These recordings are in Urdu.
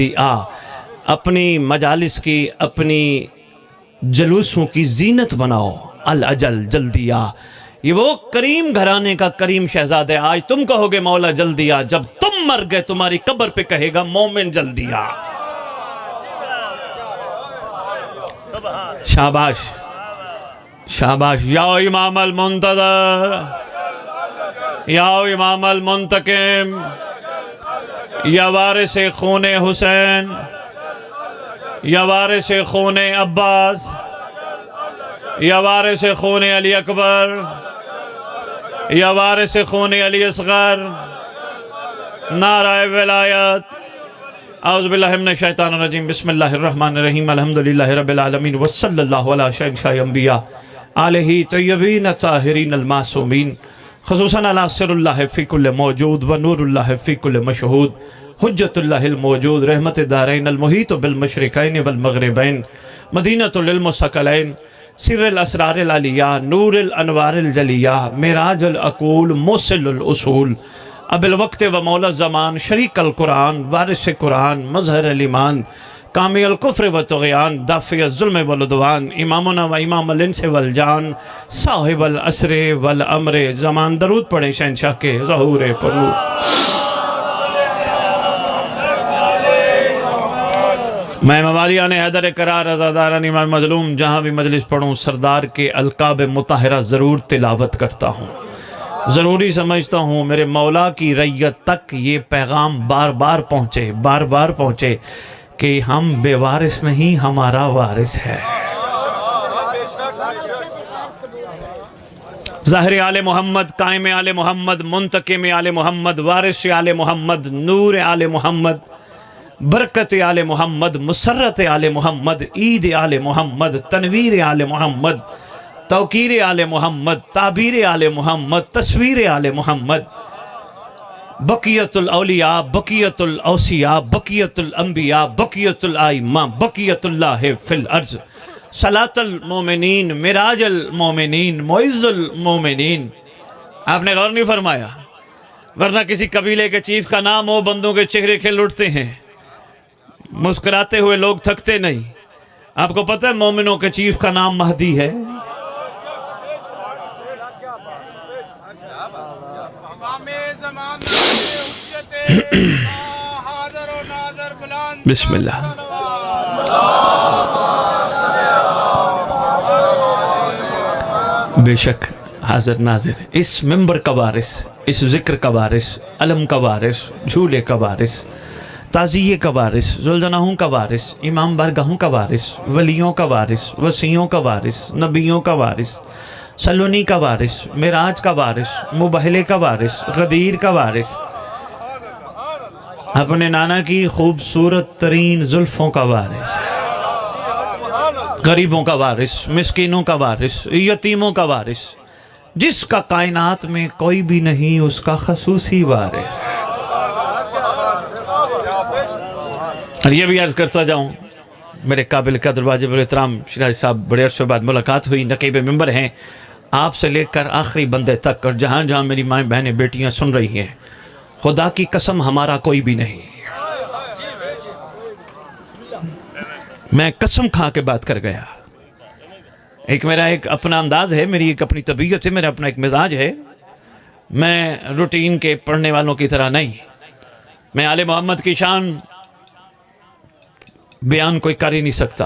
اپنی مجالس کی اپنی جلوسوں کی زینت بناؤ، الاجل جلدی آ۔ یہ وہ کریم گھرانے کا کریم شہزاد ہے، آج تم کہو گے مولا جلدی آ، جب تم مر گئے تمہاری قبر پہ کہے گا مومن جلدی آ۔ شاباش شاباش، یا امام المنتظر، یا امام المنتقم، یا وارث خون حسین، یا وارث خون عباس، یا وارث خون علی اکبر، یا وارث خون علی اصغر، نعرہ ولایت۔ اعوذ باللہ من الشیطان الرجیم، بسم اللہ الرحمن الرحیم، الحمدللہ رب العالمین، وصلی اللہ علی شہنشاہ انبیاء آلہ طیبین طاہرین المعصومین، خصوصاً علی سر اللہ فی کل موجود و نور اللہ فی کل مشہود، حجت اللہ الموجود، رحمت دارین المحیط بالمشرقین والمغربین، مدینۃ العلم ثقلین، سر الاسرار العلیہ، نور الانوار الجلیہ، معراج العقول، موصل الاصول، اب الوقت و مولا الزمان، شریک القرآن، وارث قرآن، مظہر الایمان، کامی الکفر و طغیان، دافع الظلم والعدوان، امامنا و امام الانس والجان، صاحب العصر والامر زمان۔ درود پڑھیں شہنشاہ کے ظہور پرنور۔ میں موالیان حیدر قرار ازاداران امام مظلوم جہاں بھی مجلس پڑھوں سردار کے القاب مطہرہ ضرور تلاوت کرتا ہوں۔ ضروری سمجھتا ہوں میرے مولا کی رعیت تک یہ پیغام بار بار پہنچے کہ ہم بے وارث نہیں، ہمارا وارث ہے۔ ظاہر آل محمد، قائم آل محمد، منتقم آل محمد، وارث آل محمد، نور آل محمد، برکت آل محمد، مسرت آل محمد، عید آل محمد، تنویر آل محمد، توقیر آل محمد، تعبیر آل محمد، تصویر آل محمد، بقیت الاولیاء، بقیت الاوصیاء، بقیت الانبیاء، بقیت الائمہ، بقیت اللہ فی الارض، صلاة المومنین، معراج المومنین، معز المومنین۔ آپ نے غور نہیں فرمایا؟ ورنہ کسی قبیلے کے چیف کا نام ہو، بندوں کے چہرے کھل اٹھتے ہیں، مسکراتے ہوئے لوگ تھکتے نہیں۔ آپ کو پتہ ہے مومنوں کے چیف کا نام مہدی ہے؟ بسم اللہ۔ بے شک حاضر ناظر، اس منبر کا وارث، اس ذکر کا وارث، علم کا وارث، جھولے کا وارث، تعزیے کا وارث، ذوالجناحوں کا وارث، امام بارگاہوں کا وارث، ولیوں کا وارث، وصیوں کا وارث، نبیوں کا وارث، سلونی کا وارث، معراج کا وارث، مبہلے کا وارث، غدیر کا وارث، اپنے نانا کی خوبصورت ترین زلفوں کا وارث، غریبوں کا وارث، مسکینوں کا وارث، یتیموں کا وارث، جس کا کائنات میں کوئی بھی نہیں اس کا خصوصی وارث۔ اور یہ بھی عرض کرتا جاؤں، میرے قابل قدر واجب الاحترام شیراز صاحب، بڑے عرصے بعد ملاقات ہوئی، نقیب ممبر ہیں، آپ سے لے کر آخری بندے تک، اور جہاں جہاں میری مائیں بہنیں بیٹیاں سن رہی ہیں، خدا کی قسم ہمارا کوئی بھی نہیں۔ میں قسم کھا کے بات کر گیا۔ میرا ایک اپنا انداز ہے، میری ایک اپنی طبیعت ہے، میرا اپنا ایک مزاج ہے۔ میں روٹین کے پڑھنے والوں کی طرح نہیں۔ میں آل محمد کی شان بیان کوئی کر ہی نہیں سکتا۔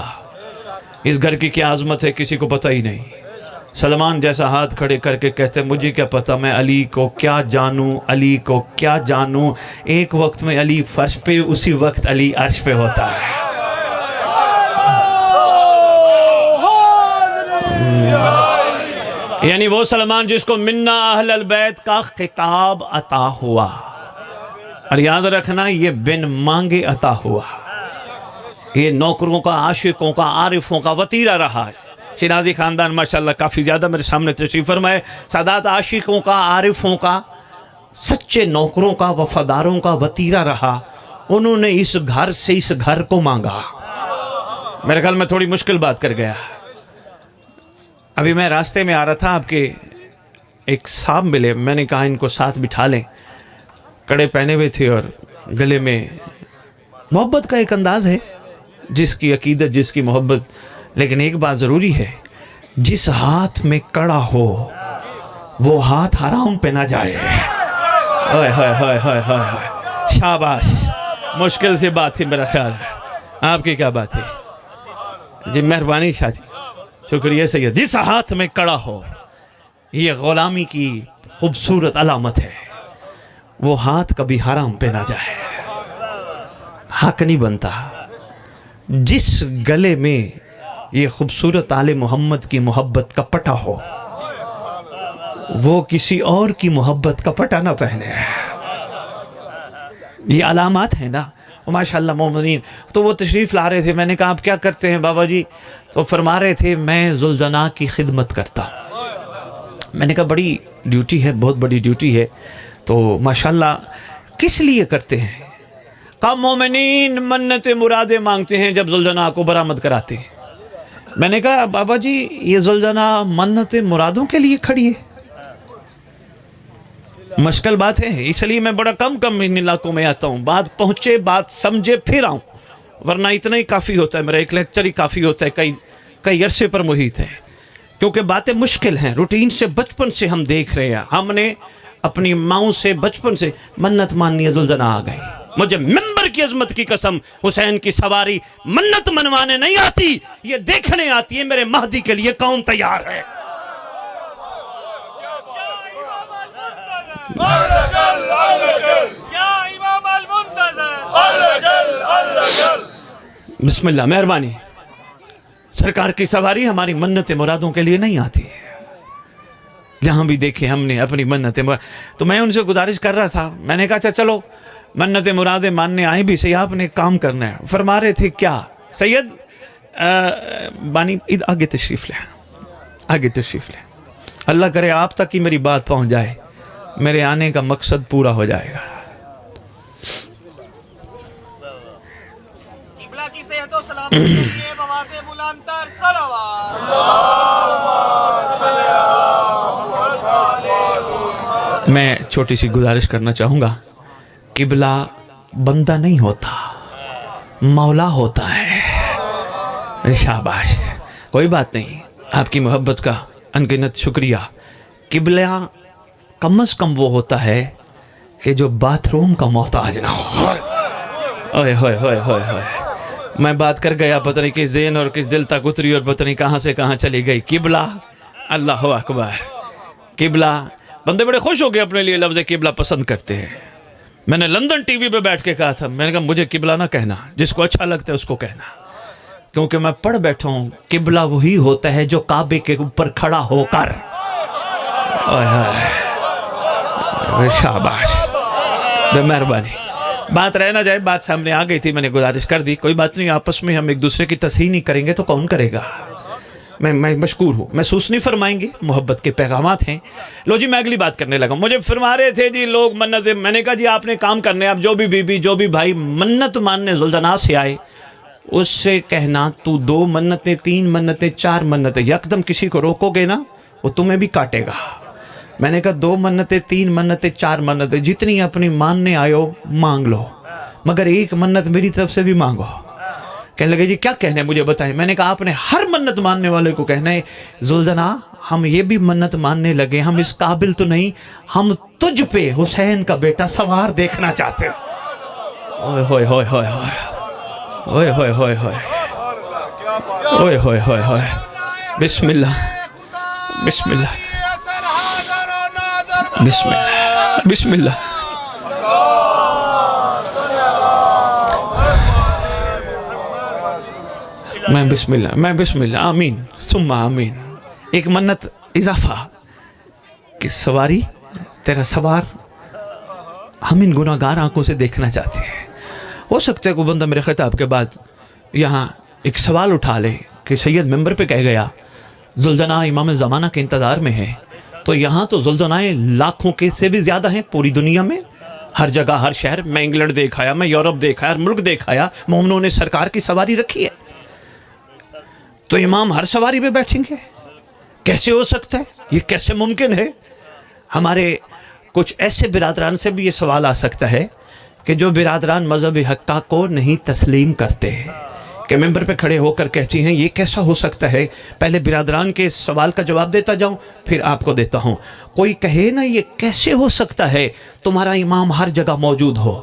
اس گھر کی کیا عظمت ہے کسی کو پتہ ہی نہیں۔ سلمان جیسا ہاتھ کھڑے کر کے کہتے مجھے کیا پتہ، میں علی کو کیا جانوں، علی کو کیا جانوں۔ ایک وقت میں علی فرش پہ، اسی وقت علی عرش پہ ہوتا ہے۔ یعنی وہ سلمان جس کو منا اہل البیت کا خطاب عطا ہوا، اور یاد رکھنا یہ بن مانگے عطا ہوا، یہ نوکروں کا، عاشقوں کا، عارفوں کا وطیرہ رہا ہے۔ شیرازی خاندان ماشاءاللہ کافی زیادہ میرے سامنے تشریف فرمائے۔ سادات عاشقوں کا، عارفوں کا، سچے نوکروں کا، وفاداروں کا وطیرہ رہا۔ انہوں نے اس گھر سے اس گھر کو مانگا۔ میرے خیال میں تھوڑی مشکل بات کر گیا۔ ابھی میں راستے میں آ رہا تھا، آپ کے ایک صاحب ملے، میں نے کہا ان کو ساتھ بٹھا لیں۔ کڑے پہنے ہوئے تھے اور گلے میں محبت کا ایک انداز ہے، جس کی عقیدت، جس کی محبت، لیکن ایک بات ضروری ہے، جس ہاتھ میں کڑا ہو وہ ہاتھ حرام پہ نہ جائے۔ اوئے ہوئے ہوئے ہوئے ہوئے، شاباش، مشکل سی بات تھی میرا خیال ہے۔ آپ کی کیا بات ہے جی؟ مہربانی شاہ جی، شکریہ سید۔ جس ہاتھ میں کڑا ہو، یہ غلامی کی خوبصورت علامت ہے، وہ ہاتھ کبھی حرام پہ نہ جائے، حق نہیں بنتا۔ جس گلے میں یہ خوبصورت آل محمد کی محبت کا پٹا ہو، وہ کسی اور کی محبت کا پٹا نہ پہنے۔ یہ علامات ہیں نا۔ ماشاءاللہ مومنین، تو وہ تشریف لا رہے تھے، میں نے کہا آپ کیا کرتے ہیں بابا جی؟ تو فرما رہے تھے میں ذوالجناح کی خدمت کرتا ہوں۔ میں نے کہا بڑی ڈیوٹی ہے، بہت بڑی ڈیوٹی ہے، تو ماشاءاللہ کس لیے کرتے ہیں؟ کہا مومنین منت مرادیں مانگتے ہیں جب ذوالجناح کو برآمد کراتے ہیں۔ میں نے کہا بابا جی یہ ذوالجناح منت مرادوں کے لیے کھڑی ہے؟ مشکل بات ہے، اس لیے میں بڑا کم ان علاقوں میں آتا ہوں، بات پہنچے، بات سمجھے پھر آؤں، ورنہ اتنا ہی کافی ہوتا ہے، میرا ایک لیکچر ہی کافی ہوتا ہے، کئی عرصے پر محیط ہے، کیونکہ باتیں مشکل ہیں، روٹین سے بچپن سے ہم دیکھ رہے ہیں، ہم نے اپنی ماؤں سے بچپن سے منت ماننی ہے، ذوالجناح آ گئی۔ مجھے ممبر کی عظمت کی قسم، حسین کی سواری منت منوانے نہیں آتی، یہ دیکھنے آتی ہے میرے مہدی کے لیے کون تیار ہے۔ بسم اللہ، مہربانی۔ سرکار کی سواری ہماری منت مرادوں کے لیے نہیں آتی، جہاں بھی دیکھیں ہم نے اپنی منت مراد۔ تو میں ان سے گزارش کر رہا تھا، میں نے کہا اچھا چلو منت مرادیں ماننے آئیں بھی صحیح، آپ نے کام کرنا ہے۔ فرما رہے تھے کیا سید بانی آگے تشریف لیں، آگے تشریف لیں، اللہ کرے آپ تک ہی میری بات پہنچ جائے، میرے آنے کا مقصد پورا ہو جائے گا۔ قبلہ کی صحت و سلامت کے لیے بواز بلند تر صلوات۔ میں چھوٹی سی گزارش کرنا چاہوں گا، قبلہ بندہ نہیں ہوتا، مولا ہوتا ہے۔ شاباش، کوئی بات نہیں، آپ کی محبت کا انگنت شکریہ۔ قبلہ کم از کم وہ ہوتا ہے کہ جو باتھ روم کا محتاج نہ ہو۔ اوئے ہوئے ہوئے ہوئے ہوئے، میں بات کر گیا، پتہ نہیں کس ذہن اور کس دل تک اتری اور پتہ نہیں کہاں سے کہاں چلی گئی۔ قبلہ، اللہ اکبر، قبلہ، بندے بڑے خوش ہو گئے اپنے لیے لفظ قبلہ پسند کرتے ہیں۔ میں نے لندن ٹی وی پہ بیٹھ کے کہا تھا، میں نے کہا مجھے قبلہ نہ کہنا، جس کو اچھا لگتا ہے اس کو کہنا، کیونکہ میں پڑھ بیٹھا ہوں قبلہ وہی ہوتا ہے جو کعبے کے اوپر کھڑا ہو کر، شاباش، بے مہربانی، بات رہ نہ جائے، بات سامنے آ گئی تھی، میں نے گزارش کر دی، کوئی بات نہیں، آپس میں ہم ایک دوسرے کی تصحیح نہیں کریں گے تو کون کرے گا؟ میں مشکور ہوں، محسوس نہیں فرمائیں گے، محبت کے پیغامات ہیں۔ لو جی میں اگلی بات کرنے لگا، مجھے فرما رہے تھے جی لوگ منت، میں نے کہا جی آپ نے کام کرنے، آپ جو بھی بی بی جو بھی بھائی منت ماننے ذوالجناح سے آئے، اس سے کہنا تو 2 منتیں 3 منتیں 4 منتیں، یکدم کسی کو روکو گے نا وہ تمہیں بھی کاٹے گا۔ میں نے کہا 2 منتیں 3 منتیں 4 منتیں جتنی اپنی ماننے آئے ہو مانگ لو، مگر 1 منت میری طرف سے بھی مانگو۔ کہنے لگے جی کیا کہنا ہے مجھے بتائیں۔ میں نے کہا آپ نے ہر منت ماننے والے کو کہنا ہے ذوالجناح ہم یہ بھی منت ماننے لگے، ہم اس قابل تو نہیں، ہم تجھ پہ حسین کا بیٹا سوار دیکھنا چاہتے ہیں۔ اوئے ہوئے ہوئے ہوئے ہوئے ہوئے ہوئے ہوئے ہوئے ہوئے ہوئے ہوئے، بسم اللہ بسم اللہ بسم اللہ بسم اللہ۔ میں بسم اللہ آمین ثم آمین۔ ایک منت اضافہ کہ سواری تیرا سوار ہم ان گناہگار آنکھوں سے دیکھنا چاہتے ہیں۔ ہو سکتا ہے کوئی بندہ میرے خطاب کے بعد یہاں ایک سوال اٹھا لے کہ سید ممبر پہ کہہ گیا ذوالجناح امام زمانہ کے انتظار میں ہے، تو یہاں تو ذوالجناح لاکھوں کے سے بھی زیادہ ہیں پوری دنیا میں، ہر جگہ ہر شہر میں، انگلینڈ دیکھایا، میں یورپ دیکھایا، ہر ملک دیکھایا، مومنوں نے سرکار کی سواری رکھی ہے، تو امام ہر سواری پہ بیٹھیں گے؟ کیسے ہو سکتا ہے؟ یہ کیسے ممکن ہے؟ ہمارے کچھ ایسے برادران سے بھی یہ سوال آ سکتا ہے کہ جو برادران مذہب حقہ کو نہیں تسلیم کرتے کہ ممبر پہ کھڑے ہو کر کہتی ہیں یہ کیسا ہو سکتا ہے، پہلے برادران کے سوال کا جواب دیتا جاؤں پھر آپ کو دیتا ہوں. کوئی کہے نا یہ کیسے ہو سکتا ہے تمہارا امام ہر جگہ موجود ہو،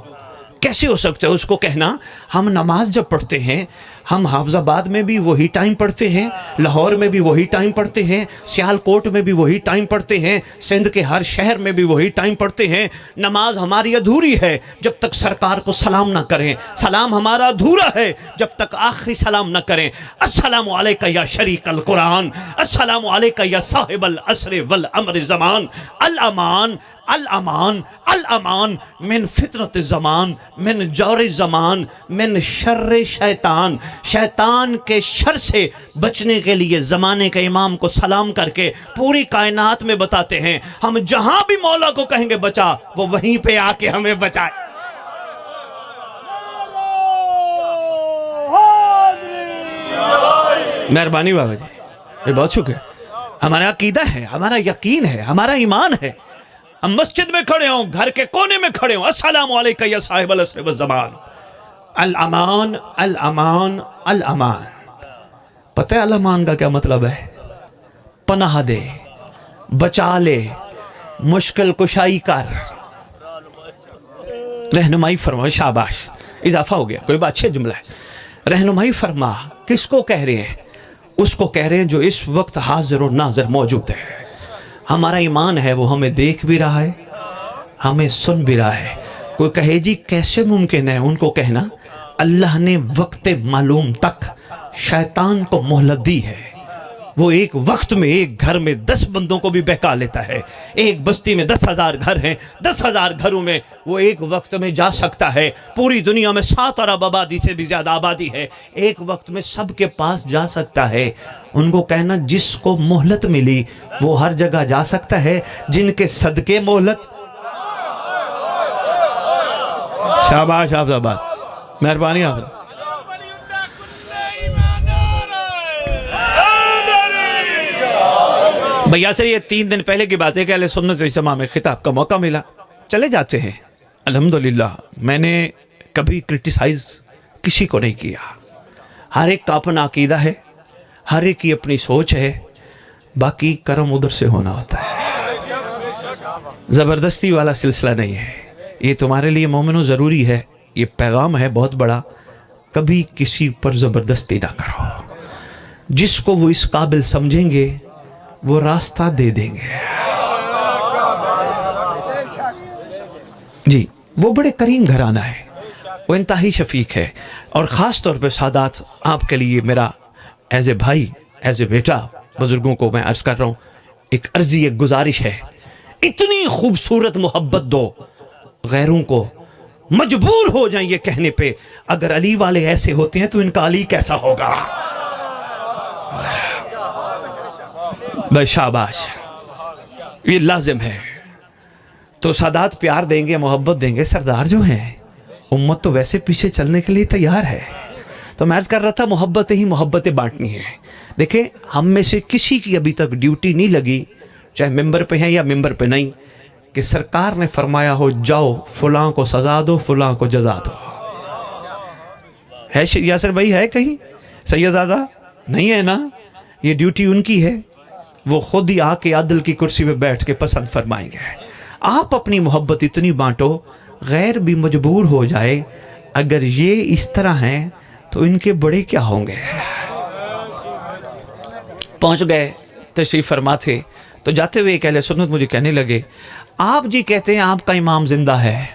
کیسے ہو سکتا ہے؟ اس کو کہنا ہم نماز جب پڑھتے ہیں ہم حافظ آباد میں بھی وہی ٹائم پڑھتے ہیں، لاہور میں بھی وہی ٹائم پڑھتے ہیں، سیال کوٹ میں بھی وہی ٹائم پڑھتے ہیں، سندھ کے ہر شہر میں بھی وہی ٹائم پڑھتے ہیں. نماز ہماری ادھوری ہے جب تک سرکار کو سلام نہ کریں، سلام ہمارا ادھورا ہے جب تک آخری سلام نہ کریں. السلام علیکہ یا شریک القرآن، السلام علیکہ یا صاحب العصر والامر زمان، الامان الامان الامان من فتنة الزمان، من جور الزمان، من شر شیطان. شیطان کے شر سے بچنے کے لیے زمانے کے امام کو سلام کر کے پوری کائنات میں بتاتے ہیں ہم جہاں بھی مولا کو کہیں گے بچا، وہ وہیں پہ آ کے ہمیں بچائے. مہربانی بابا جی، یہ بہت شکریہ. ہمارا عقیدہ ہے، ہمارا یقین ہے، ہمارا ایمان ہے. ہم مسجد میں کھڑے ہوں، گھر کے کونے میں کھڑے ہوں، السلام علیکہ یا صاحب العصر والزمان، الامان الامان الامان. پتہ ہے الامان کا کیا مطلب ہے؟ پناہ دے، بچا لے، مشکل کشائی کر، رہنمائی فرما. شاباش، اضافہ ہو گیا، کوئی بات اچھے جملہ ہے. رہنمائی فرما. کس کو کہہ رہے ہیں؟ اس کو کہہ رہے ہیں جو اس وقت حاضر و ناظر موجود ہے. ہمارا ایمان ہے وہ ہمیں دیکھ بھی رہا ہے، ہمیں سن بھی رہا ہے. کوئی کہے جی کیسے ممکن ہے؟ ان کو کہنا اللہ نے وقت معلوم تک شیطان کو مہلت دی ہے. وہ ایک وقت میں ایک گھر میں 10 بندوں کو بھی بہکا لیتا ہے. ایک بستی میں 10,000 گھر ہیں، 10,000 گھروں میں وہ ایک وقت میں جا سکتا ہے. پوری دنیا میں 7 ارب آبادی سے بھی زیادہ آبادی ہے، ایک وقت میں سب کے پاس جا سکتا ہے. ان کو کہنا جس کو مہلت ملی وہ ہر جگہ جا سکتا ہے، جن کے صدقے مہلت. شاباش حافظ آباد، مہربانی حافظ. بھیا سے یہ 3 دن پہلے کی بات ہے کہ اہل سنت اجتماع میں خطاب کا موقع ملا. چلے جاتے ہیں الحمدللہ. میں نے کبھی کرٹیسائز کسی کو نہیں کیا. ہر ایک کا اپنا عقیدہ ہے، ہر ایک کی اپنی سوچ ہے. باقی کرم ادھر سے ہونا ہوتا ہے، زبردستی والا سلسلہ نہیں ہے. یہ تمہارے لیے مومنوں ضروری ہے، یہ پیغام ہے بہت بڑا. کبھی کسی پر زبردستی نہ کرو. جس کو وہ اس قابل سمجھیں گے وہ راستہ دے دیں گے. جی وہ بڑے کریم گھرانہ ہے، وہ انتہائی شفیق ہے. اور خاص طور پہ سادات، آپ کے لیے میرا ایز اے بھائی، ایز اے بیٹا، بزرگوں کو میں عرض کر رہا ہوں، ایک عرضی، ایک گزارش ہے. اتنی خوبصورت محبت دو غیروں کو مجبور ہو جائیں یہ کہنے پہ اگر علی والے ایسے ہوتے ہیں تو ان کا علی کیسا ہوگا. بھائی شاباش، یہ لازم ہے. تو سادات پیار دیں گے، محبت دیں گے. سردار جو ہیں امت تو ویسے پیچھے چلنے کے لیے تیار ہے. تو میں عرض کر رہا تھا محبتیں ہی محبتیں بانٹنی ہیں. دیکھیں ہم میں سے کسی کی ابھی تک ڈیوٹی نہیں لگی، چاہے ممبر پہ ہیں یا ممبر پہ نہیں، کہ سرکار نے فرمایا ہو جاؤ فلاں کو سزا دو، فلاں کو جزا دو. ہے یاسر بھائی؟ ہے کہیں سیدزادہ؟ نہیں ہے نا. یہ ڈیوٹی ان کی ہے، وہ خود ہی آ کے عدل کی کرسی پہ بیٹھ کے پسند فرمائیں گے. آپ اپنی محبت اتنی بانٹو غیر بھی مجبور ہو جائے. اگر یہ اس طرح ہیں تو ان کے بڑے کیا ہوں گے. پہنچ گئے، تشریف فرما تھے. تو جاتے ہوئے ایک اہل سنت مجھے کہنے لگے آپ جی کہتے ہیں آپ کا امام زندہ ہے،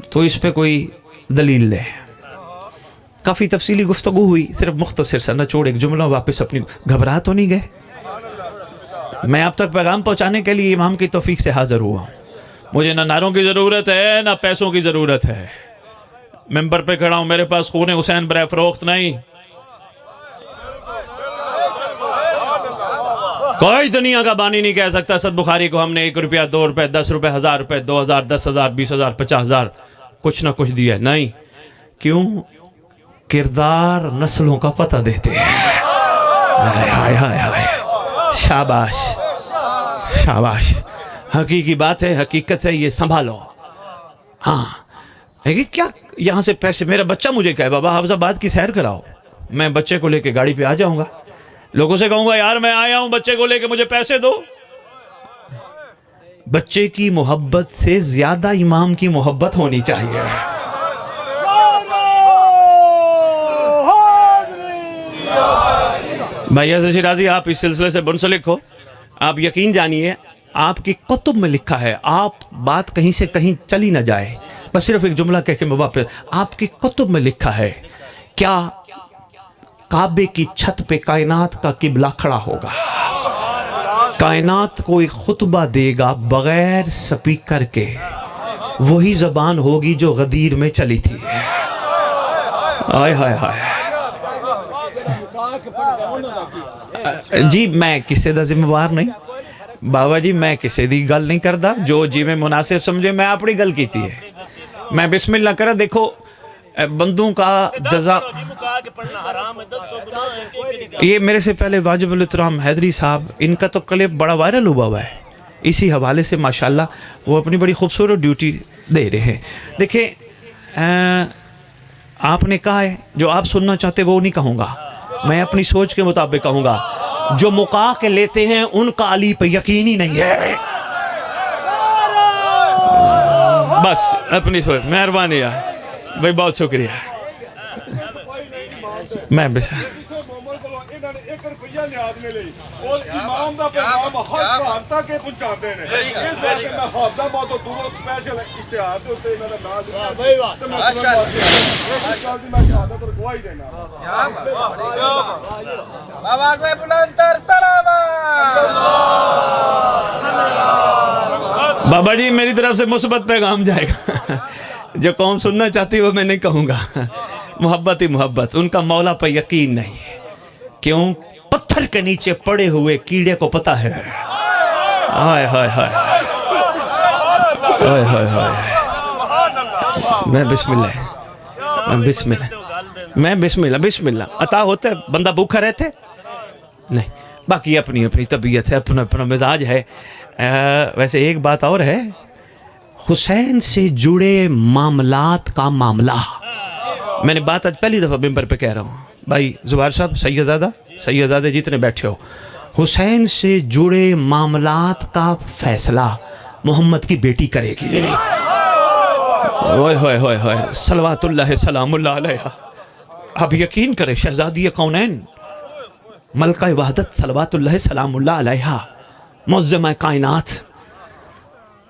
تو اس پہ کوئی دلیل لے. کافی تفصیلی گفتگو ہوئی، صرف مختصر سا نچوڑ ایک جملہ. واپس اپنی گھبرا تو نہیں گئے. میں آپ تک پیغام پہنچانے کے لیے امام کی توفیق سے حاضر ہوا. مجھے نہ نعروں کی ضرورت ہے نہ پیسوں کی ضرورت ہے. ممبر پہ کھڑا ہوں، میرے پاس خون حسین برائے فروخت نہیں. کوئی دنیا کا بانی نہیں کہہ سکتا سعد بخاری کو ہم نے 1 روپیہ 2 روپے 10 روپے 1000 روپے 2000 10,000 20,000 50,000 کچھ نہ کچھ دیا. نہیں. کیوں؟ کردار نسلوں کا پتہ دیتے ہیں. ہائے ہائے ہائے، شاباش شاباش. حقیقی بات ہے، حقیقت ہے، یہ سنبھالو. ہاں کہ کیا یہاں سے پیسے، میرا بچہ مجھے کہے بابا حافظ آباد کی سیر کراؤ، میں بچے کو لے کے گاڑی پہ آ جاؤں گا، لوگوں سے کہوں گا یار میں آیا ہوں بچے کو لے کے مجھے پیسے دو۔ بچے کی محبت سے زیادہ امام کی محبت ہونی چاہیے۔ بھائی عزیز شیرازی آپ اس سلسلے سے منسلک ہو، آپ یقین جانیے آپ کی کتب میں لکھا ہے، آپ بات کہیں سے کہیں چلی نہ جائے، بس صرف ایک جملہ کہہ کے میں واپس، آپ کی کتب میں لکھا ہے کیا کعبے کی چھت پہ کائنات کا قبلہ کھڑا ہوگا، کائنات کو ایک خطبہ دے گا بغیر سپیکر کے، وہی زبان ہوگی جو غدیر میں چلی تھی۔ آئے ہائے ہائے، جی میں کسی دا ذمہ وار نہیں بابا جی، میں کسی دی گل نہیں کردا، جو جی میں مناسب سمجھے میں اپنی گل کیتی ہے، میں بسم اللہ کرا۔ دیکھو بندوں کا جزا، یہ میرے سے پہلے واجب الاحترام حیدری صاحب، ان کا تو کلپ بڑا وائرل ہوا ہے، اسی حوالے سے ماشاءاللہ وہ اپنی بڑی خوبصورت ڈیوٹی دے رہے ہیں۔ دیکھیں آپ نے کہا ہے جو آپ سننا چاہتے وہ نہیں کہوں گا، میں اپنی سوچ کے مطابق کہوں گا، جو مقا کے لیتے ہیں ان کا علی پہ یقین ہی نہیں ہے۔ بس اپنی سوچ، مہربانی ہے بھائی، بہت شکریہ۔ میں بس بابا جی میری طرف سے مثبت پیغام جائے گا، جو قوم سننا چاہتی وہ میں نہیں کہوں گا، محبت ہی محبت، ان کا مولا پہ یقین نہیں، کیوں پتھر کے نیچے پڑے ہوئے کیڑے کو پتہ ہے۔ ہائے ہائے ہائے ہائے ہائے ہائے، میں بسم اللہ، میں بسم اللہ عطا ہوتا ہے، بندہ بھوکا رہتے نہیں، باقی اپنی اپنی طبیعت ہے، اپنا اپنا مزاج ہے۔ ویسے ایک بات اور ہے، حسین سے جڑے معاملات کا معاملہ، میں نے بات آج پہلی دفعہ ممبر پہ کہہ رہا ہوں، بھائی زبیر صاحب، سیدزادہ جتنے بیٹھے ہو، حسین سے جڑے معاملات کا فیصلہ محمد کی بیٹی کرے گی۔ ہوئے ہوئے ہوئے ہوئے، صلوات اللہ سلام اللہ علیہ، اب یقین کرے شہزادی کونین، ملکہ وحدت صلوات اللہ سلام اللہ علیہ، معظمہ کائنات،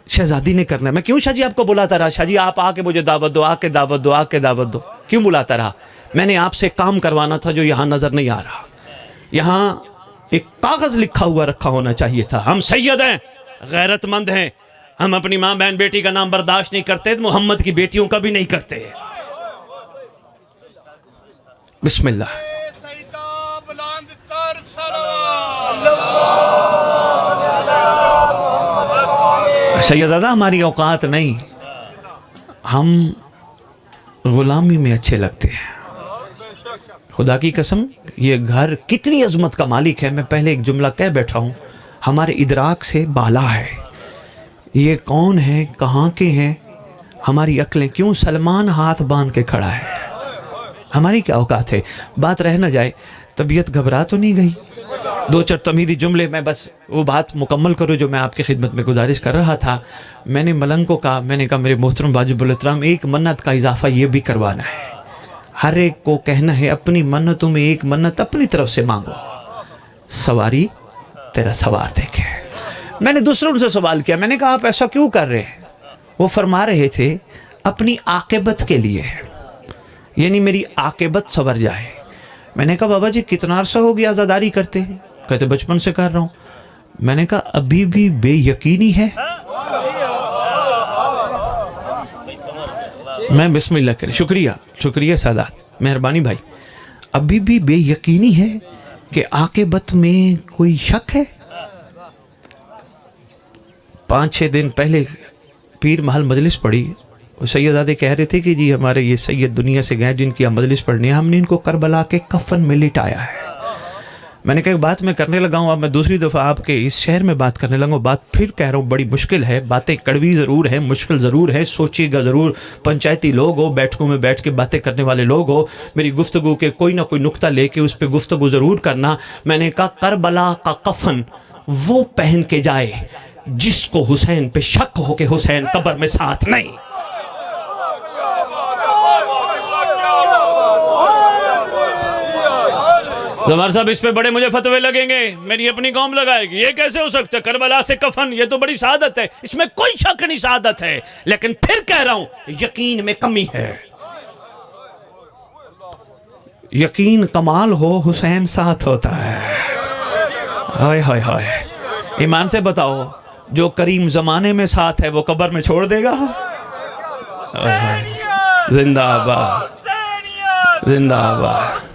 شہزادی نے کرنا ہے۔ میں کیوں شاہ جی آپ کو بلاتا رہا، شاہ جی آپ آ کے مجھے دعوت دو، آ کے دعوت دو، آ کے دعوت دو، کیوں بلاتا رہا؟ میں نے آپ سے کام کروانا تھا جو یہاں نظر نہیں آ رہا، یہاں ایک کاغذ لکھا ہوا رکھا ہونا چاہیے تھا، ہم سید ہیں، غیرت مند ہیں، ہم اپنی ماں بہن بیٹی کا نام برداشت نہیں کرتے، محمد کی بیٹیوں کا بھی نہیں کرتے۔ بسم اللہ۔ سیدزادہ ہماری اوقات نہیں، ہم غلامی میں اچھے لگتے ہیں، خدا کی قسم یہ گھر کتنی عظمت کا مالک ہے، میں پہلے ایک جملہ کہہ بیٹھا ہوں، ہمارے ادراک سے بالا ہے، یہ کون ہیں، کہاں کے ہیں، ہماری عقلیں، کیوں سلمان ہاتھ باندھ کے کھڑا ہے، ہماری کیا اوقات ہے؟ بات رہ نہ جائے، طبیعت گھبرا تو نہیں گئی؟ دو چار تمہیدی جملے میں بس وہ بات مکمل کرو جو میں آپ کی خدمت میں گزارش کر رہا تھا۔ میں نے ملنگ کو کہا، میں نے کہا میرے محترم واجب الاحترام ایک منت کا اضافہ یہ بھی کروانا ہے، ہر ایک کو کہنا ہے اپنی منتوں میں ایک منت اپنی طرف سے مانگو، سواری تیرا سوار دیکھے۔ میں نے دوسروں سے سوال کیا، میں نے کہا آپ ایسا کیوں کر رہے ہیں؟ وہ فرما رہے تھے اپنی عاقبت کے لیے، یعنی میری عاقبت سنور جائے۔ میں نے کہا بابا جی کتنا عرصہ ہو گیا عزاداری کرتے ہیں؟ کہتے بچپن سے کر رہا ہوں۔ میں نے کہا ابھی بھی بے یقینی ہے؟ میں بسم اللہ کرے، شکریہ سادات، مہربانی بھائی، ابھی بھی بے یقینی ہے کہ عاقبت میں کوئی شک ہے؟ 5-6 دن پہلے پیر محل مجلس پڑھی، وہ سیدزادے کہہ رہے تھے کہ جی ہمارے یہ سید دنیا سے گئے جن کی ہم مجلس پڑھنے ہیں، ہم نے ان کو کربلا کے کفن میں لٹایا ہے۔ میں نے کہا ایک بات میں کرنے لگا ہوں، اب میں دوسری دفعہ آپ کے اس شہر میں بات کرنے لگا ہوں، بات پھر کہہ رہا ہوں بڑی مشکل ہے، باتیں کڑوی ضرور ہیں، مشکل ضرور ہے، سوچیے گا ضرور، پنچایتی لوگ ہو، بیٹھکوں میں بیٹھ کے باتیں کرنے والے لوگ ہو، میری گفتگو کے کوئی نہ کوئی نقطہ لے کے اس پہ گفتگو ضرور کرنا۔ میں نے کہا کربلا کا کفن وہ پہن کے جائے جس کو حسین پہ شک ہو کہ حسین قبر میں ساتھ نہیں۔ زمار صاحب اس پہ بڑے مجھے فتوے لگیں گے، میری اپنی قوم لگائے گی، یہ کیسے ہو سکتا ہے کربلا سے کفن، یہ تو بڑی سعادت ہے، اس میں کوئی شک نہیں سعادت ہے، لیکن پھر کہہ رہا ہوں یقین میں کمی ہے۔ یقین کمال ہو حسین ساتھ ہوتا ہے۔ ہائے ہائے ہائے، ایمان سے بتاؤ جو کریم زمانے میں ساتھ ہے وہ قبر میں چھوڑ دے گا؟ زندہ آباد، زندہ آباد۔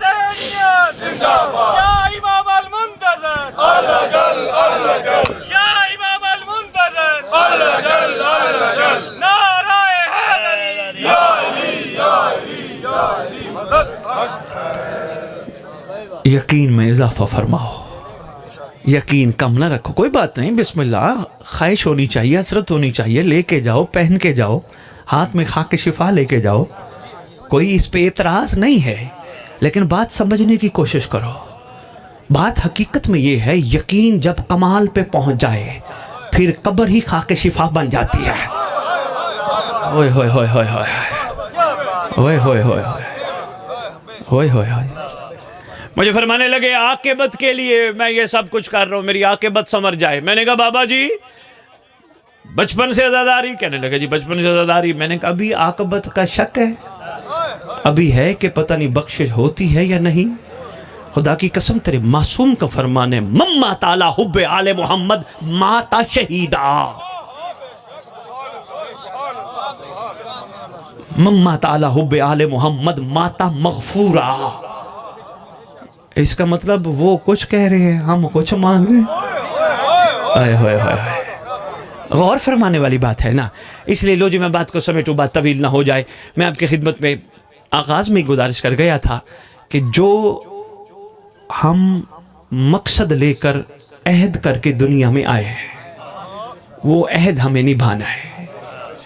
یقین میں اضافہ فرماؤ، یقین کم نہ رکھو، کوئی بات نہیں، بسم اللہ، خواہش ہونی چاہیے، حسرت ہونی چاہیے، لے کے جاؤ، پہن کے جاؤ، ہاتھ میں خاک شفا لے کے جاؤ، کوئی اس پہ اعتراض نہیں ہے، لیکن بات سمجھنے کی کوشش کرو۔ بات حقیقت میں یہ ہے یقین جب کمال پہ پہنچ جائے پھر قبر ہی خاک شفا بن جاتی ہے۔ اوئے ہوئے ہوئے ہوئے ہوئے ہوئے ہوئے ہوئے ہوئے ہوئے، مجھے فرمانے لگے عاقبت کے لیے میں یہ سب کچھ کر رہا ہوں، میری عاقبت سمر جائے۔ میں نے کہا بابا جی بچپن سے عزاداری؟ کہنے لگے جی بچپن سے عزاداری۔ میں نے کہا ابھی عاقبت کا شک ہے؟ ابھی ہے کہ پتہ نہیں بخشش ہوتی ہے یا نہیں؟ خدا کی قسم تیرے معصوم کا فرمان ہے مما تعالی حب آل محمد ماتا شہیدہ، مما تعالی حب آل محمد ماتا مغفورا۔ اس کا مطلب وہ کچھ کہہ رہے ہیں ہم کچھ مانگ رہے ہیں۔ غور فرمانے والی بات ہے نا، اس لیے لو جی میں بات کو سمیٹوں، بات طویل نہ ہو جائے۔ میں آپ کی خدمت میں آغاز میں گزارش کر گیا تھا کہ جو ہم مقصد لے کر عہد کر کے دنیا میں آئے ہیں وہ عہد ہمیں نبھانا ہے۔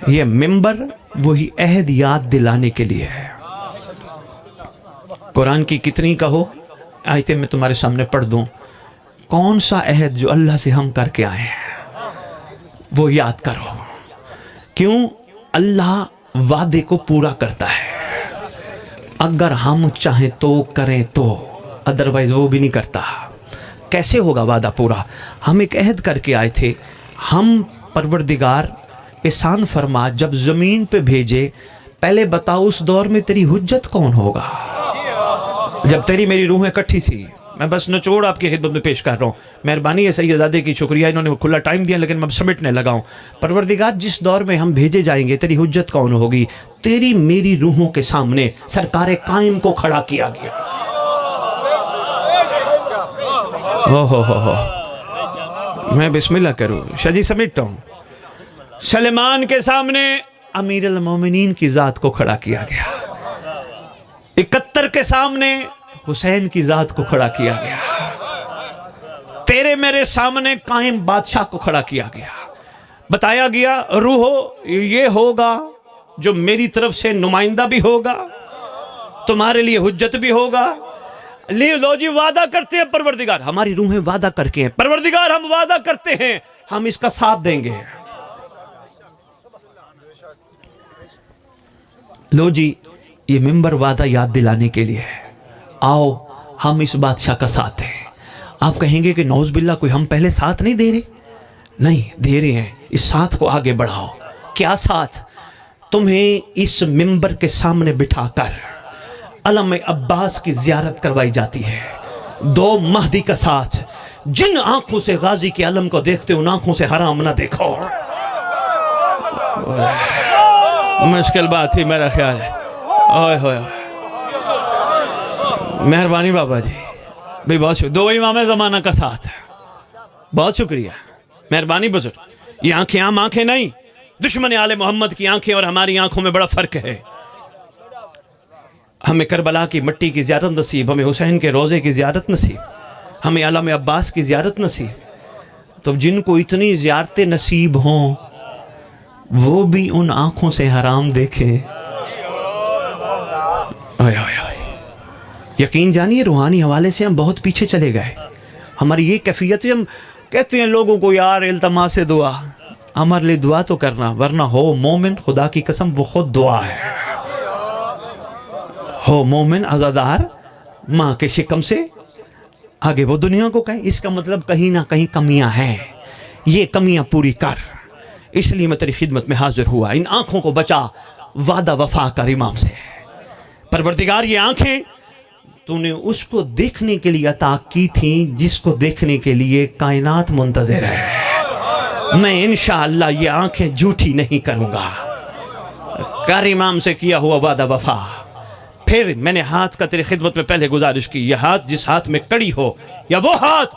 یہ ممبر وہی عہد یاد دلانے کے لیے ہے۔ قرآن کی کتنی کہو آیتیں میں تمہارے سامنے پڑھ دوں، کون سا عہد جو اللہ سے ہم کر کے آئے ہیں وہ یاد کرو۔ کیوں؟ اللہ وعدے کو پورا کرتا ہے، اگر ہم چاہیں تو کریں تو، ادروائز وہ بھی نہیں کرتا۔ کیسے ہوگا وعدہ پورا؟ ہم ایک عہد کر کے آئے تھے، ہم پروردگار احسان فرما جب زمین پہ بھیجے، پہلے بتاؤ اس دور میں تیری حجت کون ہوگا؟ جب تیری میری روحیں اکٹھی تھی، میں بس نچوڑ آپ کی خدمت میں پیش کر رہا ہوں، مہربانی ہے سیدزادے کی، شکریہ، انہوں نے کھلا ٹائم دیا، لیکن میں سمٹنے لگا ہوں۔ پروردگار جس دور میں ہم بھیجے جائیں گے تیری حجت کون ہوگی؟ تیری میری روحوں کے سامنے سرکار قائم کو کھڑا کیا گیا۔ میں بسم اللہ کروں، شجی سمیٹتا ہوں۔ سلیمان کے سامنے امیر المومنین کی ذات کو کھڑا کیا گیا، 71 کے سامنے حسین کی ذات کو کھڑا کیا گیا، تیرے میرے سامنے قائم بادشاہ کو کھڑا کیا گیا، بتایا گیا روحو یہ ہوگا جو میری طرف سے نمائندہ بھی ہوگا، تمہارے لیے حجت بھی ہوگا۔ لو جی وعدہ کرتے ہیں پروردگار، ہماری روحیں وعدہ کر کے ہیں، پروردگار ہم وعدہ کرتے ہیں ہم اس کا ساتھ دیں گے۔ لو جی یہ ممبر وعدہ یاد دلانے کے لیے ہے، آؤ ہم اس بادشاہ کا ساتھ ہیں۔ آپ کہیں گے کہ نعوذ باللہ کوئی ہم پہلے ساتھ نہیں دے رہے؟ نہیں دے رہے ہیں، اس ساتھ کو آگے بڑھاؤ۔ کیا ساتھ؟ تمہیں اس ممبر کے سامنے بٹھا کر علم عباس کی زیارت کروائی جاتی ہے، 2 مہدی کا ساتھ۔ جن آنکھوں سے غازی کے علم کو دیکھتے ان آنکھوں سے حرام نہ دیکھو۔ مشکل بات تھی میرا خیال ہے۔ اوئے ہوئے مہربانی بابا جی، بھی بہت شکریہ، 2 امام زمانہ کا ساتھ، بہت شکریہ، مہربانی بزرگ۔ یہ آنکھیں عام آنکھیں نہیں، دشمن آل محمد کی آنکھیں اور ہماری آنکھوں میں بڑا فرق ہے۔ ہمیں کربلا کی مٹی کی زیارت نصیب، ہمیں حسین کے روزے کی زیارت نصیب، ہمیں علامہ عباس کی زیارت نصیب. تو جن کو اتنی زیارتیں نصیب ہوں وہ بھی ان آنکھوں سے حرام دیکھیں. یقین جانیے روحانی حوالے سے ہم بہت پیچھے چلے گئے. ہماری یہ کیفیت ہے, ہم کہتے ہیں لوگوں کو یار التماس دعا, ہمارے لیے دعا تو کرنا, ورنہ ہو مومن, خدا کی قسم وہ خود دعا ہے. ہو مومن عزادار ماں کے شکم سے, آگے وہ دنیا کو کہیں, اس کا مطلب کہیں نہ کہیں کمیاں ہیں, یہ کمیاں پوری کر. اس لیے میں تیری خدمت میں حاضر ہوا. ان آنکھوں کو بچا, وعدہ وفا کر امام سے. پروردگار یہ آنکھیں تو نے اس کو دیکھنے کے لیے عطا کی تھیں جس کو دیکھنے کے لیے کائنات منتظر ہے. میں انشاءاللہ یہ آنکھیں جھوٹی نہیں کروں گا. کر امام سے کیا ہوا وعدہ وفا. پھر میں نے ہاتھ کا تیری خدمت میں پہلے گزارش کی, یہ ہاتھ جس ہاتھ میں کڑی ہو, یا وہ ہاتھ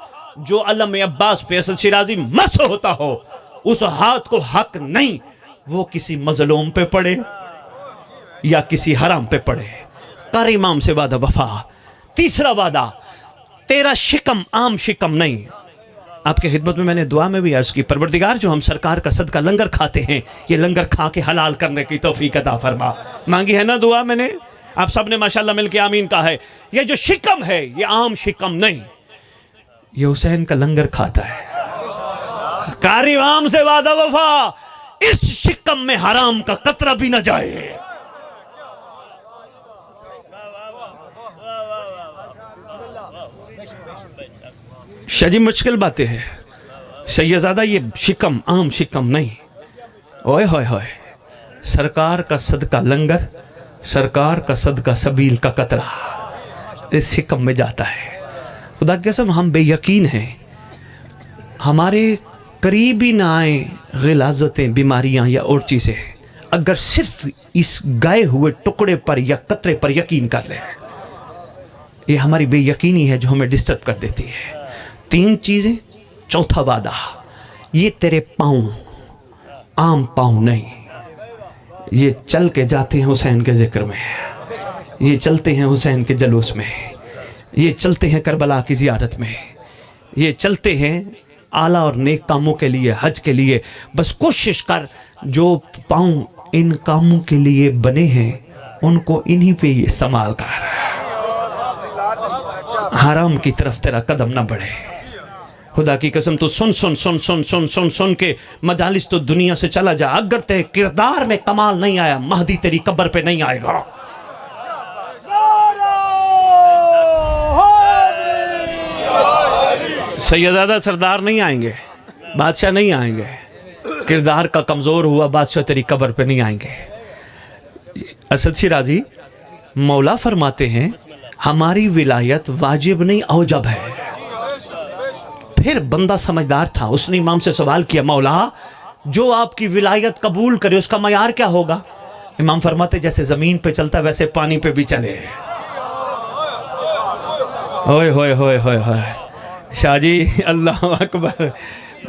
جو علامہ عباس پہ اسد شیرازی مس ہوتا ہو, اس ہاتھ کو حق نہیں وہ کسی مظلوم پہ پڑے یا کسی حرام پہ پڑے. کر امام سے وعدہ وفا. تیسرا وعدہ, تیرا شکم عام شکم نہیں. آپ کے خدمت میں نے دعا میں بھی عرض کی, پروردگار جو ہم سرکار کا صدقہ لنگر کھاتے ہیں, یہ لنگر کھا کے حلال کرنے کی توفیق عطا فرما. مانگی ہے نا دعا میں نے, آپ سب نے ماشاءاللہ مل کے آمین کہا ہے. یہ جو شکم ہے یہ عام شکم نہیں, یہ حسین کا لنگر کھاتا ہے. کار امام سے وعدہ وفا, اس شکم میں حرام کا قطرہ بھی نہ جائے. شجی مشکل باتیں ہیں سیدزادہ, یہ شکم عام شکم نہیں. اوئے ہوئے ہوئے, سرکار کا صدقہ لنگر, سرکار کا صدقہ سبیل کا قطرہ اس شکم میں جاتا ہے. خدا کی قسم ہم بے یقین ہیں, ہمارے قریب ہی نہ آئیں غلاظتیں, بیماریاں یا اور چیزیں, اگر صرف اس گائے ہوئے ٹکڑے پر یا قطرے پر یقین کر لیں. یہ ہماری بے یقینی ہے جو ہمیں ڈسٹرب کر دیتی ہے. 3 چیزیں. چوتھا وعدہ, یہ تیرے پاؤں عام پاؤں نہیں, یہ چل کے جاتے ہیں حسین کے ذکر میں, یہ چلتے ہیں حسین کے جلوس میں, یہ چلتے ہیں کربلا کی زیارت میں, یہ چلتے ہیں اعلیٰ اور نیک کاموں کے لیے, حج کے لیے. بس کوشش کر جو پاؤں ان کاموں کے لیے بنے ہیں ان کو انہی پہ ہی استعمال کر. حرام کی طرف تیرا قدم نہ بڑھے. خدا کی قسم تو سن سن سن سن سن سن سن کے مجالس تو دنیا سے چلا جا. اگر تیرے کردار میں کمال نہیں آیا, مہدی تیری قبر پہ نہیں آئے گا. سیدزادہ سردار نہیں آئیں گے, بادشاہ نہیں آئیں گے. کردار کا کمزور ہوا بادشاہ تیری قبر پہ نہیں آئیں گے. اسد شیرازی مولا فرماتے ہیں ہماری ولایت واجب نہیں اوجب ہے. پھر بندہ سمجھدار تھا, اس نے امام سے سوال کیا, مولا جو آپ کی ولایت قبول کرے اس کا معیار کیا ہوگا؟ امام فرماتے جیسے زمین پہ چلتا ویسے پانی پہ بھی چلے. ہوئے ہوئے ہوئے ہوئے ہوئے. شاہ جی اللہ اکبر,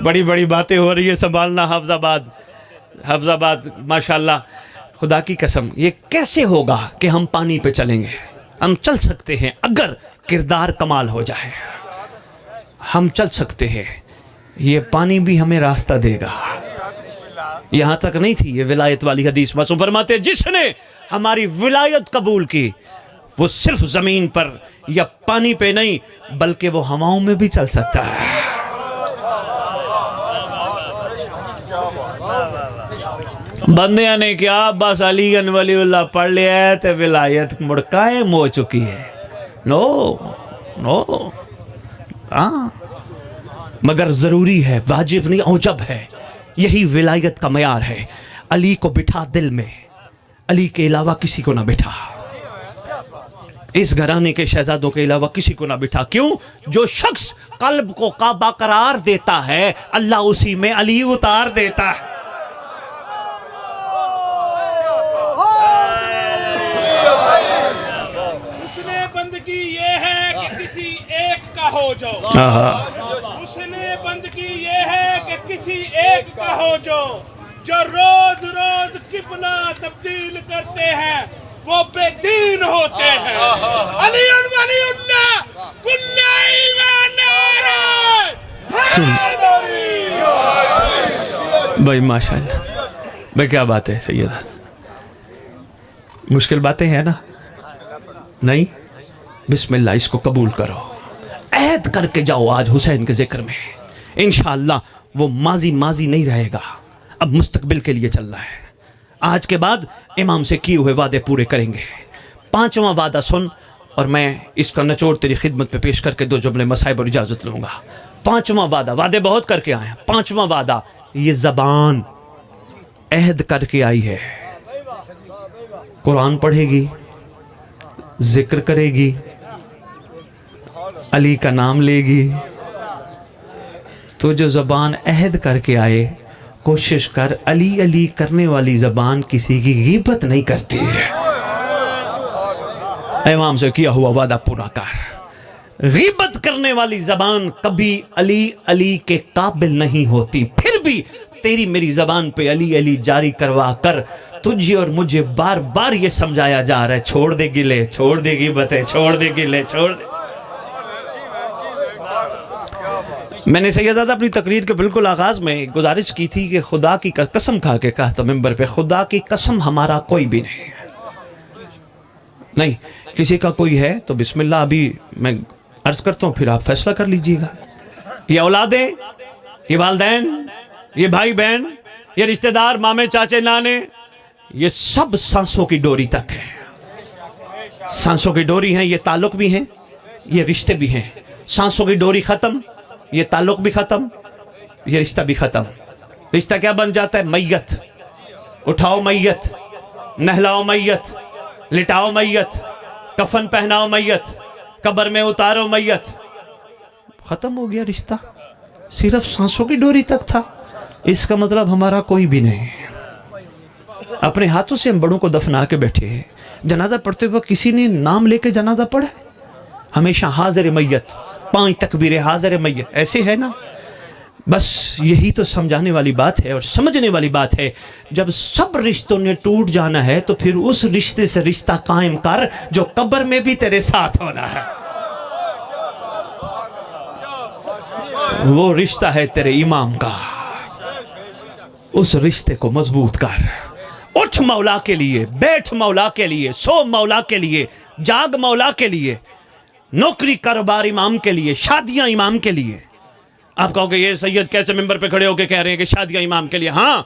بڑی بڑی باتیں ہو رہی ہے, سنبھالنا. حفظ آباد ماشاءاللہ. خدا کی قسم یہ کیسے ہوگا کہ ہم پانی پہ چلیں گے؟ ہم چل سکتے ہیں اگر کردار کمال ہو جائے, ہم چل سکتے ہیں. یہ پانی بھی ہمیں راستہ دے گا. یہاں تک نہیں تھی یہ ولایت والی حدیث. معصوم فرماتے جس نے ہماری ولایت قبول کی وہ صرف زمین پر یا پانی پہ نہیں بلکہ وہ ہواؤں میں بھی چل سکتا ہے. بندیاں نے کیا بس علی گن ولی اللہ پڑھ لیا ہے تو ولایت مڑ قائم ہو چکی ہے. نو مگر ضروری ہے, واجب نہیں اوجب ہے. یہی ولایت کا معیار ہے. علی کو بٹھا دل میں, علی کے علاوہ کسی کو نہ بٹھا. اس گھرانے کے شہزادوں کے علاوہ کسی کو نہ بٹھا. کیوں؟ جو شخص قلب کو کعبہ قرار دیتا ہے اللہ اسی میں علی اتار دیتا ہے. ہو جاؤ. اس نے بندگی یہ ہے کہ کسی ایک کا ہو جاؤ. جو روز روز قبلہ تبدیل کرتے ہیں وہ بے دین ہوتے ہیں. علی ولی اللہ کل ایمان بھائی ماشاءاللہ بھائی کیا بات ہے سیدہ، مشکل باتیں ہیں نا؟ نہیں، بسم اللہ اس کو قبول کرو، عہد کر کے جاؤ آج حسین کے ذکر میں، انشاءاللہ وہ ماضی ماضی نہیں رہے گا، اب مستقبل کے لیے چل رہا ہے۔ آج کے بعد امام سے کیے ہوئے وعدے پورے کریں گے۔ 5واں وعدہ سن، اور میں اس کا نچوڑ تیری خدمت پہ پیش کر کے 2 جملے مصائب اور اجازت لوں گا۔ 5واں وعدہ، وعدے بہت کر کے آئے ہیں، 5واں وعدہ، یہ زبان عہد کر کے آئی ہے، قرآن پڑھے گی، ذکر کرے گی، علی کا نام لے گی۔ تو جو زبان عہد کر کے آئے، کوشش کر علی علی کرنے والی زبان کسی کی غیبت نہیں کرتی ہے۔ امام سے کیا ہوا وعدہ پورا کر۔ غیبت کرنے والی زبان کبھی علی علی کے قابل نہیں ہوتی، پھر بھی تیری میری زبان پہ علی علی جاری کروا کر تجھے اور مجھے بار بار یہ سمجھایا جا رہا ہے، چھوڑ دے گلے، چھوڑ دے غیبتیں، چھوڑ دے گلے، چھوڑ دے۔ میں نے سیدہ اپنی تقریر کے بالکل آغاز میں گزارش کی تھی کہ خدا کی قسم کھا کے کہا تھا ممبر پہ، خدا کی قسم ہمارا کوئی بھی نہیں ہے، نہیں کسی کا کوئی ہے تو بسم اللہ ابھی میں عرض کرتا ہوں، پھر آپ فیصلہ کر لیجئے گا۔ یہ اولادیں، یہ والدین، یہ بھائی بہن، یہ رشتہ دار، مامے چاچے نانے، یہ سب سانسوں کی ڈوری تک ہے، سانسوں کی ڈوری ہیں، یہ تعلق بھی ہیں، یہ رشتے بھی ہیں۔ سانسوں کی ڈوری ختم، یہ تعلق بھی ختم، یہ رشتہ بھی ختم۔ رشتہ کیا بن جاتا ہے؟ میت، اٹھاؤ میت، نہلاؤ میت، لٹاؤ میت، کفن پہناؤ میت، قبر میں اتارو میت، ختم ہو گیا رشتہ، صرف سانسوں کی ڈوری تک تھا۔ اس کا مطلب ہمارا کوئی بھی نہیں۔ اپنے ہاتھوں سے ہم بڑوں کو دفنا کے بیٹھے ہیں، جنازہ پڑھتے وقت کسی نے نام لے کے جنازہ پڑھا ہے؟ ہمیشہ حاضر میت، 5 تکبیر حاضر میت، ایسے ہے نا؟ بس یہی تو سمجھانے والی بات ہے اور سمجھنے والی بات ہے۔ جب سب رشتوں نے ٹوٹ جانا ہے تو پھر اس رشتے سے رشتہ قائم کر جو قبر میں بھی تیرے ساتھ ہونا ہے۔ وہ رشتہ ہے تیرے امام کا، اس رشتے کو مضبوط کر۔ اٹھ مولا کے لیے، بیٹھ مولا کے لیے، سو مولا کے لیے، جاگ مولا کے لیے، نوکری کاروبار امام کے لیے، شادیاں امام کے لیے۔ آپ کہو کہ یہ سید کیسے ممبر پہ کھڑے ہو کے کہہ رہے ہیں کہ شادیاں امام کے لیے؟ ہاں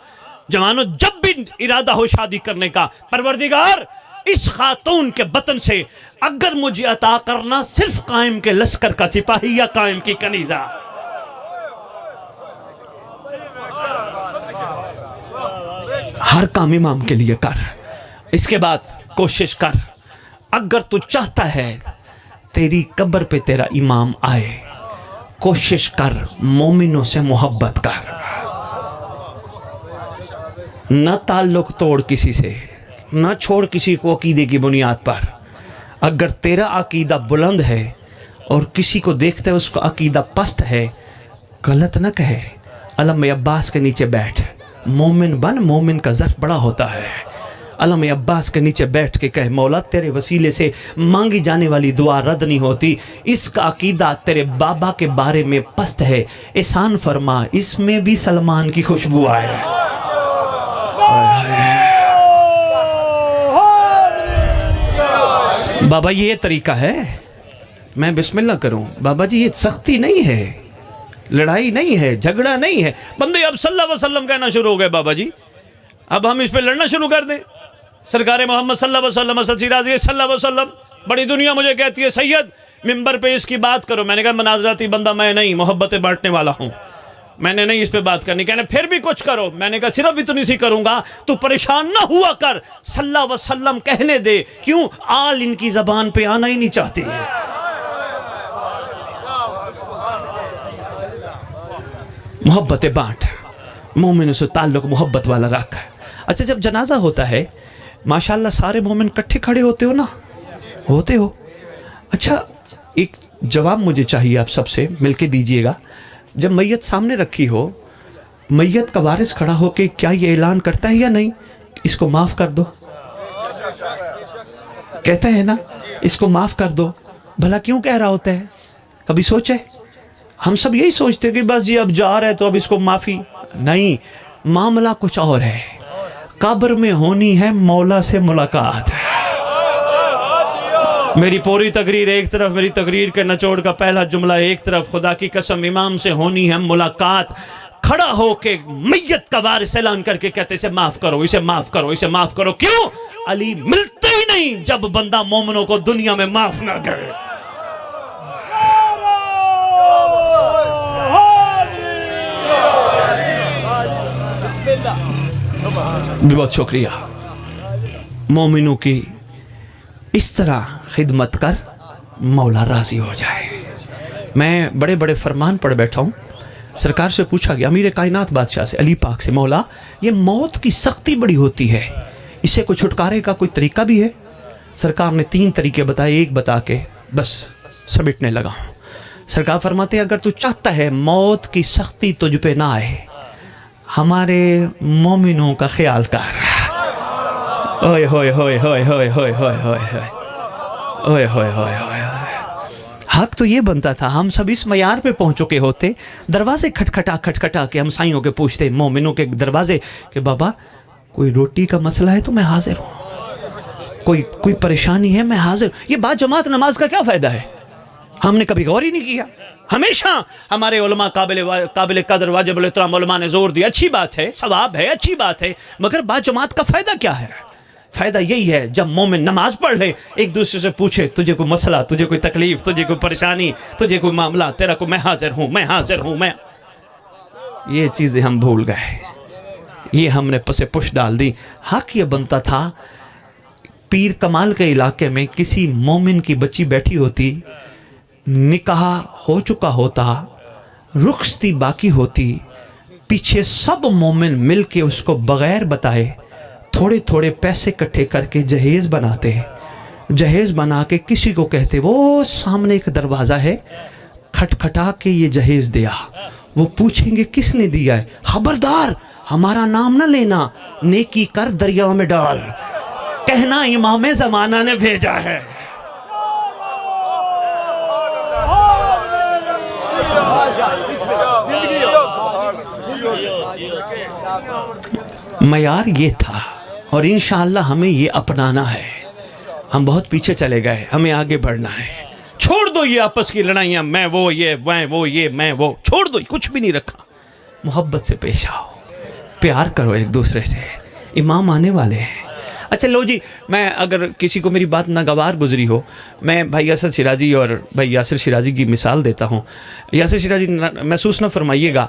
جوانوں، جب بھی ارادہ ہو شادی کرنے کا، پروردگار اس خاتون کے بطن سے اگر مجھے عطا کرنا صرف قائم کے لشکر کا سپاہی یا قائم کی کنیزہ، ہر کام امام کے لیے کر۔ اس کے بعد کوشش کر، اگر تو چاہتا ہے تیری قبر پہ تیرا امام آئے، کوشش کر مومنوں سے محبت کر، نہ تعلق توڑ کسی سے، نہ چھوڑ کسی کو عقیدے کی بنیاد پر۔ اگر تیرا عقیدہ بلند ہے اور کسی کو دیکھتا ہے اس کا عقیدہ پست ہے، غلط نہ کہے، علم عباس کے نیچے بیٹھ، مومن بن، مومن کا ظرف بڑا ہوتا ہے۔ علم عباس کے نیچے بیٹھ کے کہے مولا تیرے وسیلے سے مانگی جانے والی دعا رد نہیں ہوتی، اس کا عقیدہ تیرے بابا کے بارے میں پست ہے، احسان فرما اس میں بھی سلمان کی خوشبو آئے۔ بابا یہ طریقہ ہے، میں بسم اللہ کروں؟ بابا جی یہ سختی نہیں ہے، لڑائی نہیں ہے، جھگڑا نہیں ہے۔ بندے اب صلی اللہ علیہ وسلم کہنا شروع ہو گئے بابا جی، اب ہم اس پہ لڑنا شروع کر دیں؟ سرکار محمد صلی اللہ علیہ وسلم، اسد شیرازی صلی اللہ علیہ وسلم، بڑی دنیا مجھے کہتی ہے سید ممبر پہ اس کی بات کرو۔ میں نے کہا مناظراتی بندہ میں نہیں، محبتیں بانٹنے والا ہوں، میں نے نہیں اس پہ بات کرنی۔ کہنے پھر بھی کچھ کرو۔ میں نے کہا صرف اتنی سی کروں گا، تو پریشان نہ ہوا کر، صلی اللہ علیہ وسلم کہنے دے، کیوں آل ان کی زبان پہ آنا ہی نہیں چاہتے۔ محبتیں بانٹ، مومنوں سے تعلق محبت والا رکھ۔ اچھا جب جنازہ ہوتا ہے ماشاءاللہ سارے مومن کٹھے کھڑے ہوتے ہو نا؟ ہوتے ہو؟ اچھا ایک جواب مجھے چاہیے آپ سب سے، مل کے دیجئے گا۔ جب میت سامنے رکھی ہو، میت کا وارث کھڑا ہو کے کیا یہ اعلان کرتا ہے یا نہیں اس کو معاف کر دو؟ کہتا ہے نا اس کو معاف کر دو؟ بھلا کیوں کہہ رہا ہوتا ہے؟ کبھی سوچے؟ ہم سب یہی سوچتے کہ بس جی اب جا رہے تو اب اس کو معافی نہیں، معاملہ کچھ اور ہے. قبر میں ہونی ہے مولا سے ملاقات. میری پوری تقریر ایک طرف، میری تقریر کے نچوڑ کا پہلا جملہ ایک طرف، خدا کی قسم امام سے ہونی ہے ملاقات. کھڑا ہو کے میت کا وارث اعلان کر کے کہتے اسے معاف کرو، اسے معاف کرو، اسے معاف کرو. کیوں؟ علی ملتے ہی نہیں جب بندہ مومنوں کو دنیا میں معاف نہ کرے. بہت شکریہ. مومنوں کی اس طرح خدمت کر مولا راضی ہو جائے. میں بڑے بڑے فرمان پڑھ بیٹھا ہوں. سرکار سے پوچھا گیا، امیر کائنات بادشاہ سے، علی پاک سے، مولا یہ موت کی سختی بڑی ہوتی ہے، اس سے کوئی چھٹکارے کا کوئی طریقہ بھی ہے؟ سرکار نے 3 طریقے بتائے، ایک بتا کے بس سمیٹنے لگا ہوں. سرکار فرماتے اگر تو چاہتا ہے موت کی سختی تجھ پہ نہ آئے، ہمارے مومنوں کا خیال کر. اوئے ہوئے ہوئے ہوئے ہوئے ہوئے ہوئے ہوئے ہوئے ہوئے ہوئے ہوئے. حق تو یہ بنتا تھا ہم سب اس معیار پہ پہنچ چکے ہوتے، دروازے کھٹکھٹا کے ہم سائیوں کے پوچھتے، مومنوں کے دروازے، کہ بابا کوئی روٹی کا مسئلہ ہے تو میں حاضر ہوں، کوئی پریشانی ہے میں حاضر ہوں. یہ بات جماعت نماز کا کیا فائدہ ہے؟ ہم نے کبھی غور ہی نہیں کیا. ہمیشہ ہمارے علماء قابل قدر واجب الاحترام علماء نے زور دیا، اچھی بات ہے، ثواب ہے، اچھی بات ہے، مگر بات جماعت کا فائدہ کیا ہے؟ فائدہ یہی ہے جب مومن نماز پڑھ لے، ایک دوسرے سے پوچھے تجھے کوئی مسئلہ، تجھے کوئی تکلیف، تجھے کوئی پریشانی، تجھے کوئی معاملہ، تیرا کو میں حاضر ہوں، میں حاضر ہوں. یہ چیزیں ہم بھول گئے، یہ ہم نے پس پش ڈال دی. حق یہ بنتا تھا پیر کمال کے علاقے میں کسی مومن کی بچی بیٹھی ہوتی، نکاح ہو چکا ہوتا، رخصتی باقی ہوتی، پیچھے سب مومن مل کے اس کو بغیر بتائے تھوڑے تھوڑے پیسے کٹھے کر کے جہیز بناتے، جہیز بنا کے کسی کو کہتے وہ سامنے ایک دروازہ ہے، کھٹکھٹا کے یہ جہیز دیا. وہ پوچھیں گے کس نے دیا ہے؟ خبردار ہمارا نام نہ لینا، نیکی کر دریا میں ڈال، کہنا امام زمانہ نے بھیجا ہے. معیار یہ تھا، اور انشاءاللہ ہمیں یہ اپنانا ہے. ہم بہت پیچھے چلے گئے، ہمیں آگے بڑھنا ہے. چھوڑ دو یہ آپس کی لڑائیاں، میں وہ یہ، میں وہ یہ، میں وہ، چھوڑ دو، کچھ بھی نہیں رکھا. محبت سے پیش آؤ، پیار کرو ایک دوسرے سے. امام آنے والے ہیں. اچھا لو جی، میں اگر کسی کو میری بات ناگوار گزری ہو، میں بھائی اسد شیرازی اور بھائی یاسر شیرازی کی مثال دیتا ہوں. یاسر شیرازی محسوس نہ فرمائیے گا،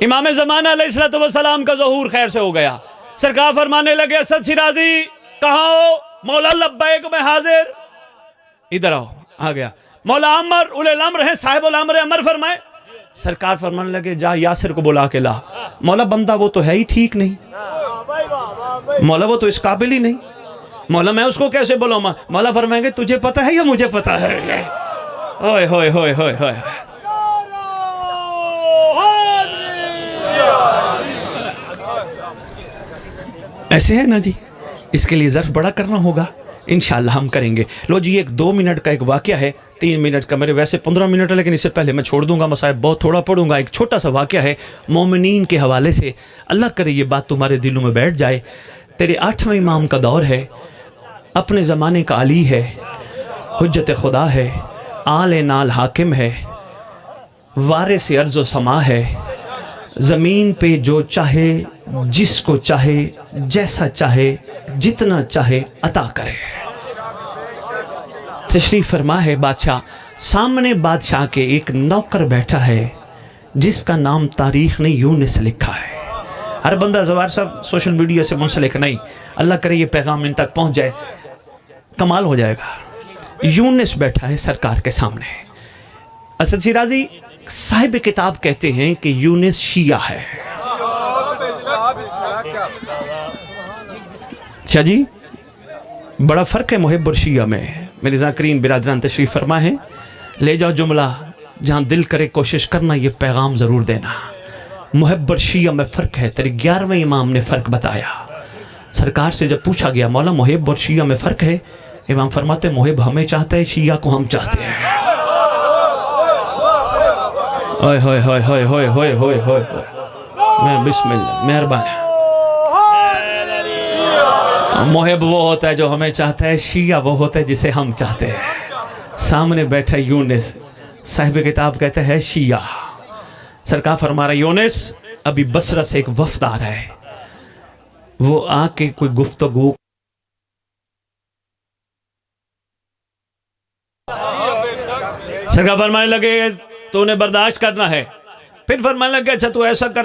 امام زمانہ علیہ السلام کا ظہور خیر سے ہو گیا. سرکار فرمانے لگے اسد شیرازی کہاں ہو؟ مولا لبیک میں حاضر. ادھر آؤ. آ گیا. مولا عمر اولے الامر ہیں، صاحب الامر عمر فرمائے. سرکار فرمانے لگے جا یاسر کو بلا کے لا. مولا بندہ وہ تو ہے ہی ٹھیک نہیں، مولا وہ تو اس قابل ہی نہیں، مولا میں اس کو کیسے بلاؤں؟ مولا فرمائیں گے تجھے پتہ ہے یا مجھے پتہ ہے؟ ہوئے ہوئے ہوئے ہوئے ہوئے. ایسے ہے نا جی، اس کے لیے ظرف بڑا کرنا ہوگا، انشاءاللہ ہم کریں گے. لو جی، ایک 2 منٹ کا ایک واقعہ ہے، 3 منٹ کا، میرے ویسے 15 منٹ ہے لیکن اس سے پہلے میں چھوڑ دوں گا، مصائب بہت تھوڑا پڑھوں گا. ایک چھوٹا سا واقعہ ہے مومنین کے حوالے سے، اللہ کرے یہ بات تمہارے دلوں میں بیٹھ جائے. تیرے 8ویں امام کا دور ہے، اپنے زمانے کا علی ہے، حجت خدا ہے، آل نال حاکم ہے، وارث ارض و سما ہے، زمین پہ جو چاہے جس کو چاہے جیسا چاہے جتنا چاہے عطا کرے. تشریف فرما ہے بادشاہ. سامنے بادشاہ کے ایک نوکر بیٹھا ہے جس کا نام تاریخ نے یونس لکھا ہے. ہر بندہ زوار صاحب سوشل میڈیا سے منسلک نہیں، اللہ کرے یہ پیغام ان تک پہنچ جائے، کمال ہو جائے گا. یونس بیٹھا ہے سرکار کے سامنے. اسد شیرازی صاحب کتاب کہتے ہیں کہ یونس شیعہ ہے. اچھا جی، بڑا فرق ہے محب اور شیعہ میں. میرے ذاکرین برادران تشریف فرما ہے، لے جاؤ جملہ، جہاں دل کرے کوشش کرنا یہ پیغام ضرور دینا. محب اور شیعہ میں فرق ہے. تیرے 11ویں امام نے فرق بتایا. سرکار سے جب پوچھا گیا مولا محب اور شیعہ میں فرق ہے، امام فرماتے محب ہمیں چاہتا ہے، شیعہ کو ہم چاہتے ہیں. ہوئے ہوئے ہوئے ہوئے ہوئے ہوئے ہوئے ہوئے میں بسم اللہ مہربان. محب وہ ہوتا ہے جو ہمیں چاہتا ہے، شیعہ وہ ہوتا ہے جسے ہم چاہتے ہیں. سامنے بیٹھا یونس صاحب کتاب کہتے ہیں شیعہ. سرکار فرما رہا ہے یونس ابھی بصرہ سے ایک وفد آ رہا ہے، وہ آ کے کوئی گفتگو سرکار فرمانے لگے تو نے برداشت کرنا ہے. پھر فرمانے لگے اچھا تو ایسا کر